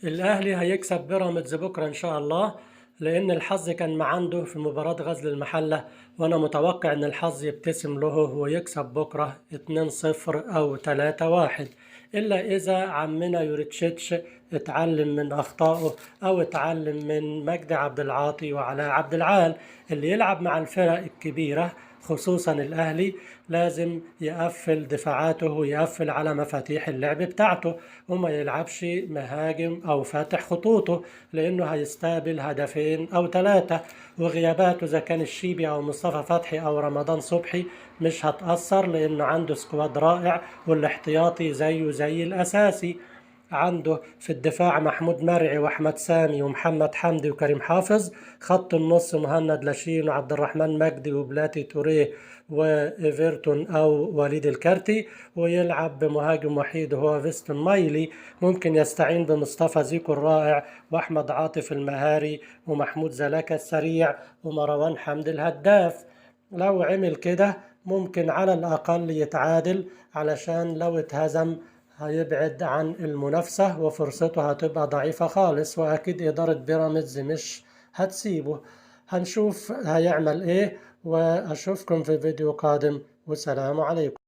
الأهلي هيكسب بيراميدز بكرة إن شاء الله، لأن الحظ كان عنده في مباراة غزل المحلة، وأنا متوقع إن الحظ يبتسم له ويكسب بكرة 2-0 أو 3-1، إلا إذا عمنا يوريتشيتش اتعلم من أخطائه أو اتعلم من مجدي عبد العاطي وعلاء عبد العال. اللي يلعب مع الفرق الكبيرة خصوصا الأهلي لازم يقفل دفاعاته ويقفل على مفاتيح اللعب بتاعته، وما يلعبش مهاجم أو فاتح خطوطه، لأنه هيستقبل هدفين أو ثلاثة. وغياباته إذا كان الشيبي أو مصطفى فتحي أو رمضان صبحي مش هتأثر، لأنه عنده سكواد رائع، والاحتياطي زيه زي الأساسي. عنده في الدفاع محمود مرعي واحمد سامي ومحمد حمدي وكريم حافظ. خط النص مهند لاشين وعبد الرحمن مجدي وبلاتي توريه وايفرتون او وليد الكارتي. ويلعب بمهاجم وحيد هو فيستون مايلي، ممكن يستعين بمصطفى زيكو الرائع واحمد عاطف المهاري ومحمود زلاكا السريع ومروان حمدي الهداف. لو عمل كده ممكن على الأقل يتعادل، علشان لو اتهزم هيبعد عن المنافسة وفرصته هتبقى ضعيفة خالص، وأكيد إدارة بيراميدز مش هتسيبه. هنشوف هيعمل إيه، وأشوفكم في فيديو قادم، والسلام عليكم.